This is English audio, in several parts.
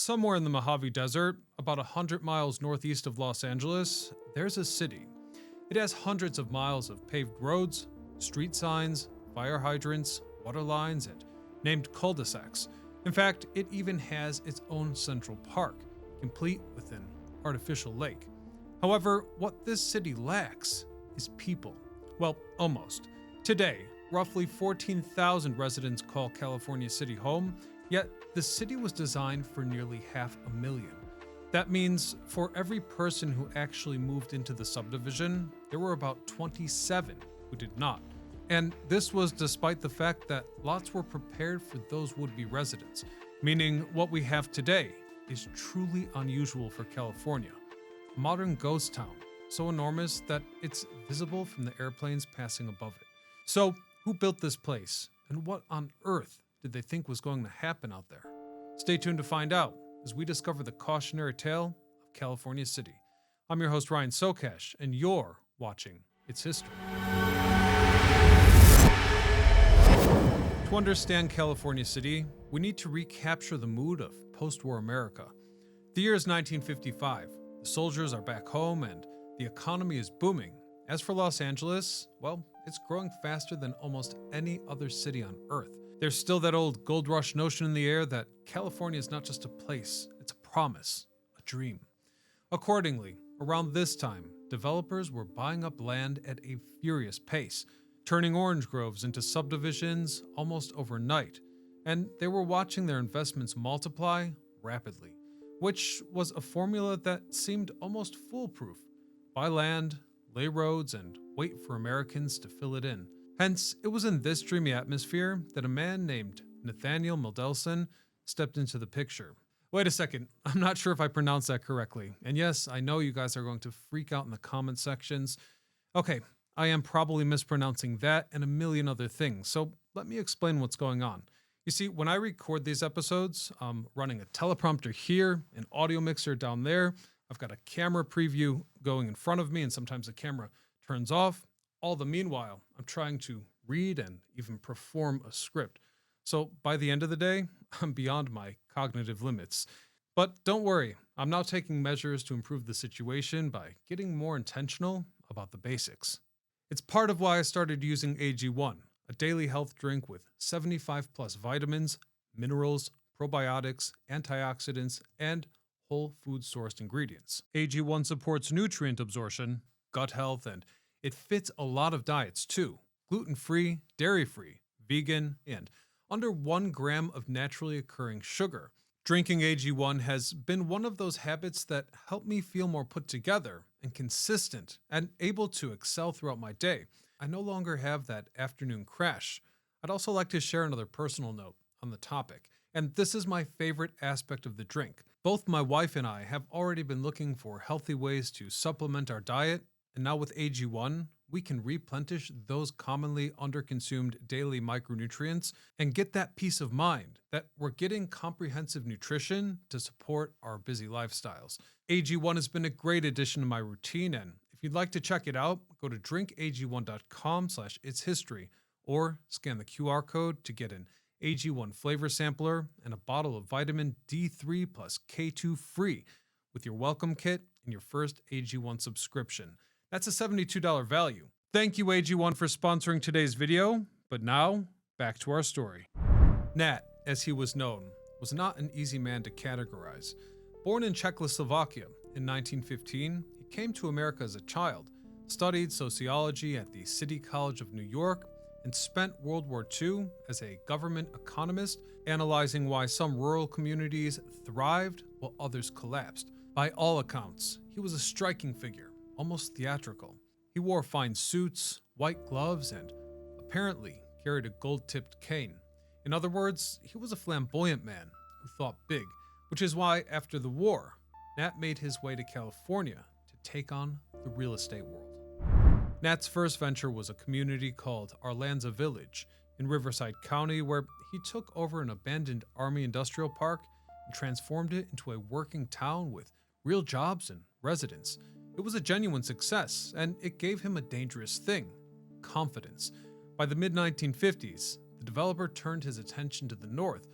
somewhere in the Mojave Desert, about 100 miles northeast of Los Angeles, there's a city. It has hundreds of miles of paved roads, street signs, fire hydrants, water lines, and named cul-de-sacs. In fact, it even has its own central park, complete with an artificial lake. However, what this city lacks is people. Well, almost. Today, roughly 14,000 residents call California City home, yet the city was designed for nearly 500,000. That means for every person who actually moved into the subdivision, there were about 27 who did not. And this was despite the fact that lots were prepared for those would-be residents, meaning what we have today is truly unusual for California. A modern ghost town, so enormous that it's visible from the airplanes passing above it. So, who built this place, and what on earth did they think was going to happen out there? Stay tuned to find out as we discover the cautionary tale of California City. I'm your host Ryan Sokesh, and you're watching It's History. To understand California City, we need to recapture the mood of post-war America. The year is 1955. The soldiers are back home, and the economy is booming. As for Los Angeles, well, it's growing faster than almost any other city on Earth. There's still that old gold rush notion in the air that California is not just a place, it's a promise, a dream. Accordingly, around this time, developers were buying up land at a furious pace, turning orange groves into subdivisions almost overnight, and they were watching their investments multiply rapidly, which was a formula that seemed almost foolproof. Buy land, lay roads, and wait for Americans to fill it in. Hence, it was in this dreamy atmosphere that a man named Nathaniel Mendelsohn stepped into the picture. Wait a second, I'm not sure if I pronounced that correctly. And yes, I know you guys are going to freak out in the comment sections. Okay, I am probably mispronouncing that and a million other things, so let me explain what's going on. You see, when I record these episodes, I'm running a teleprompter here, an audio mixer down there. I've got a camera preview going in front of me, and sometimes the camera turns off. All the meanwhile, I'm trying to read and even perform a script. So by the end of the day, I'm beyond my cognitive limits. But don't worry, I'm now taking measures to improve the situation by getting more intentional about the basics. It's part of why I started using AG1, a daily health drink with 75 plus vitamins, minerals, probiotics, antioxidants, and whole food sourced ingredients. AG1 supports nutrient absorption, gut health, and it fits a lot of diets too. Gluten-free, dairy-free, vegan, and under 1 gram of naturally occurring sugar. Drinking AG1 has been one of those habits that help me feel more put together and consistent and able to excel throughout my day. I no longer have that afternoon crash. I'd also like to share another personal note on the topic, and this is my favorite aspect of the drink. Both my wife and I have already been looking for healthy ways to supplement our diet, and now with AG1, we can replenish those commonly underconsumed daily micronutrients and get that peace of mind that we're getting comprehensive nutrition to support our busy lifestyles. AG1 has been a great addition to my routine, and if you'd like to check it out, go to drinkag1.com/itshistory or scan the QR code to get an AG1 flavor sampler and a bottle of vitamin D3 plus K2 free with your welcome kit and your first AG1 subscription. That's a $72 value. Thank you, AG1, for sponsoring today's video, but now, back to our story. Nat, as he was known, was not an easy man to categorize. Born in Czechoslovakia in 1915, he came to America as a child, studied sociology at the City College of New York, and spent World War II as a government economist, analyzing why some rural communities thrived while others collapsed. By all accounts, he was a striking figure, almost theatrical. He wore fine suits, white gloves, and apparently carried a gold-tipped cane. In other words, he was a flamboyant man who thought big, which is why, after the war, Nat made his way to California to take on the real estate world. Nat's first venture was a community called Arlanza Village in Riverside County, where he took over an abandoned Army industrial park and transformed it into a working town with real jobs and residents. It was a genuine success, and it gave him a dangerous thing: confidence. By the mid-1950s, the developer turned his attention to the north.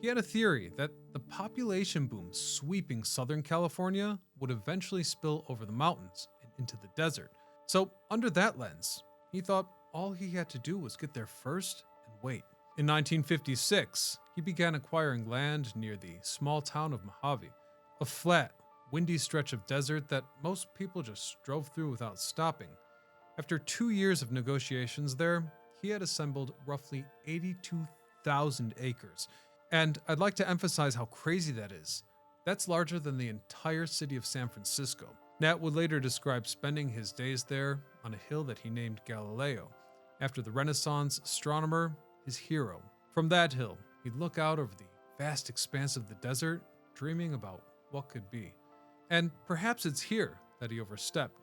He had a theory that the population boom sweeping Southern California would eventually spill over the mountains and into the desert. So, under that lens, he thought all he had to do was get there first and wait. In 1956, he began acquiring land near the small town of Mojave, a flat, windy stretch of desert that most people just drove through without stopping. After 2 years of negotiations there, he had assembled roughly 82,000 acres. And I'd like to emphasize how crazy that is. That's larger than the entire city of San Francisco. Nat would later describe spending his days there on a hill that he named Galileo, after the Renaissance astronomer, his hero. From that hill, he'd look out over the vast expanse of the desert, dreaming about what could be. And perhaps it's here that he overstepped.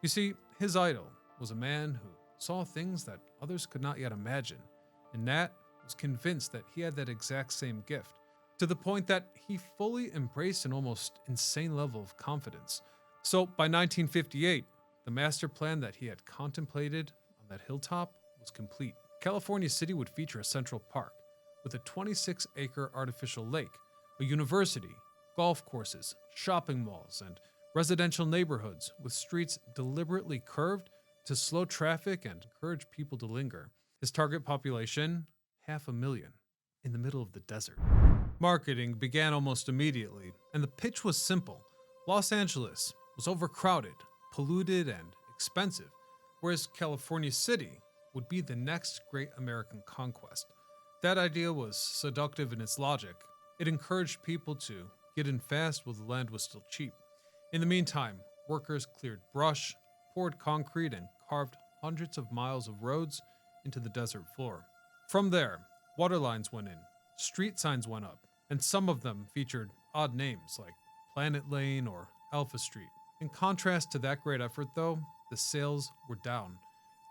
You see, his idol was a man who saw things that others could not yet imagine, and Nat was convinced that he had that exact same gift, to the point that he fully embraced an almost insane level of confidence. So by 1958, the master plan that he had contemplated on that hilltop was complete. California City would feature a central park with a 26-acre artificial lake, a university, golf courses, shopping malls, and residential neighborhoods with streets deliberately curved to slow traffic and encourage people to linger. His target population, 500,000, in the middle of the desert. Marketing began almost immediately, and the pitch was simple. Los Angeles was overcrowded, polluted, and expensive, whereas California City would be the next great American conquest. That idea was seductive in its logic. It encouraged people to get in fast while the land was still cheap. In the meantime, workers cleared brush, poured concrete, and carved hundreds of miles of roads into the desert floor. From there, water lines went in, street signs went up, and some of them featured odd names like Planet Lane or Alpha Street. In contrast to that great effort, though, the sales were down.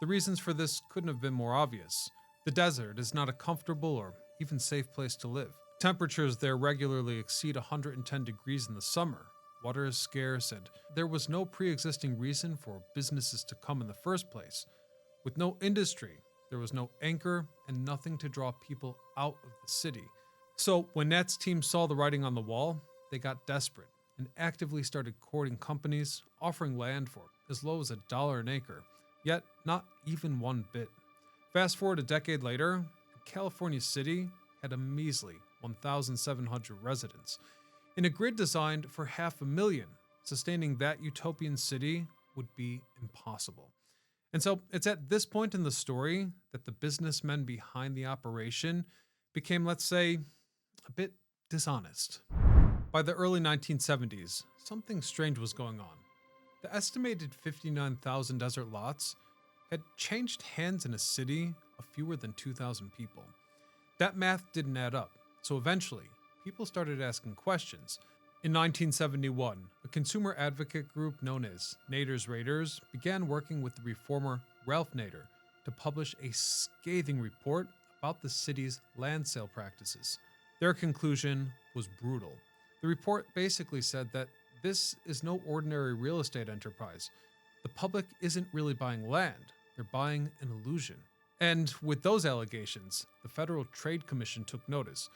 The reasons for this couldn't have been more obvious. The desert is not a comfortable or even safe place to live. Temperatures there regularly exceed 110 degrees in the summer. Water is scarce, and there was no pre-existing reason for businesses to come in the first place. With no industry, there was no anchor and nothing to draw people out of the city. So when Nat's team saw the writing on the wall, they got desperate and actively started courting companies, offering land for as low as $1 an acre, yet not even one bit. Fast forward a decade later, California City had a measly 1,700 residents. In a grid designed for 500,000, sustaining that utopian city would be impossible. And so it's at this point in the story that the businessmen behind the operation became, let's say, a bit dishonest. By the early 1970s, something strange was going on. The estimated 59,000 desert lots had changed hands in a city of fewer than 2,000 people. That math didn't add up, so eventually, people started asking questions. In 1971, a consumer advocate group known as Nader's Raiders began working with the reformer Ralph Nader to publish a scathing report about the city's land sale practices. Their conclusion was brutal. The report basically said that this is no ordinary real estate enterprise. The public isn't really buying land, they're buying an illusion. And with those allegations, the Federal Trade Commission took notice.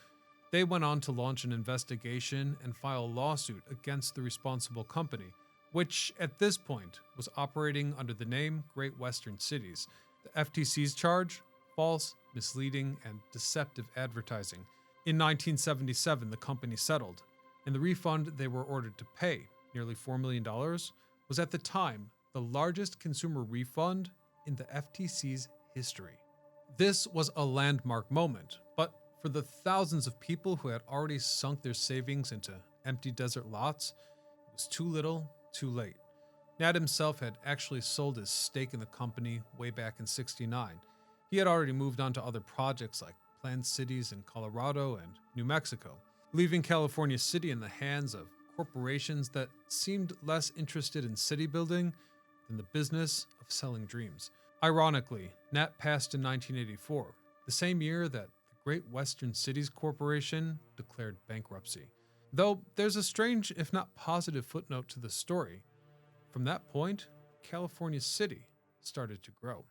They went on to launch an investigation and file a lawsuit against the responsible company, which at this point was operating under the name Great Western Cities. The FTC's charge? False, misleading, and deceptive advertising. In 1977, the company settled, and the refund they were ordered to pay, nearly $4 million, was at the time the largest consumer refund in the FTC's history. This was a landmark moment, but for the thousands of people who had already sunk their savings into empty desert lots, it was too little, too late. Nat himself had actually sold his stake in the company way back in '69. He had already moved on to other projects like planned cities in Colorado and New Mexico, leaving California City in the hands of corporations that seemed less interested in city building than the business of selling dreams. Ironically, Nat passed in 1984, the same year that the Great Western Cities Corporation declared bankruptcy. Though there's a strange, if not positive, footnote to the story. From that point, California City started to grow.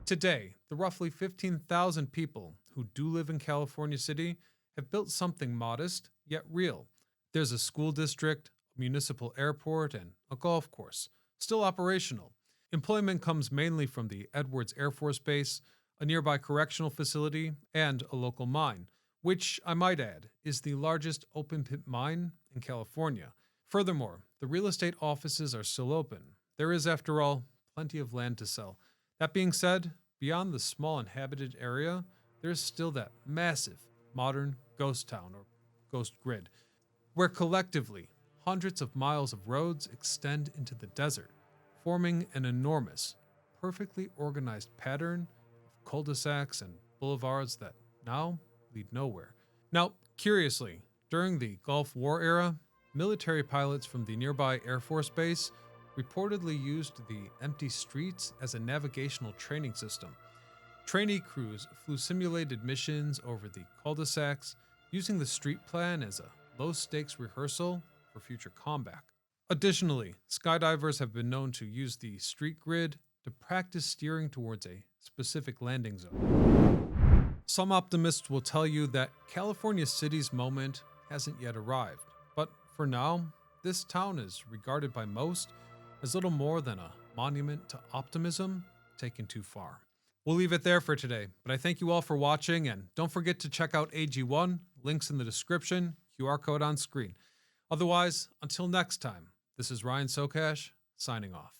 Today, the roughly 15,000 people who do live in California City have built something modest yet real. There's a school district, a municipal airport, and a golf course, still operational. Employment comes mainly from the Edwards Air Force Base, a nearby correctional facility, and a local mine, which, I might add, is the largest open pit mine in California. Furthermore, the real estate offices are still open. There is, after all, plenty of land to sell. That being said, beyond the small inhabited area, there's still that massive, modern ghost town or ghost grid, where collectively hundreds of miles of roads extend into the desert, forming an enormous, perfectly organized pattern of cul-de-sacs and boulevards that now lead nowhere. Now, curiously, during the Gulf War era, military pilots from the nearby Air Force Base reportedly used the empty streets as a navigational training system. Trainee crews flew simulated missions over the cul-de-sacs, using the street plan as a low-stakes rehearsal for future combat. Additionally, skydivers have been known to use the street grid to practice steering towards a specific landing zone. Some optimists will tell you that California City's moment hasn't yet arrived, but for now, this town is regarded by most as little more than a monument to optimism taken too far. We'll leave it there for today, but I thank you all for watching, and don't forget to check out AG1, links in the description, QR code on screen. Otherwise, until next time, this is Ryan Socash, signing off.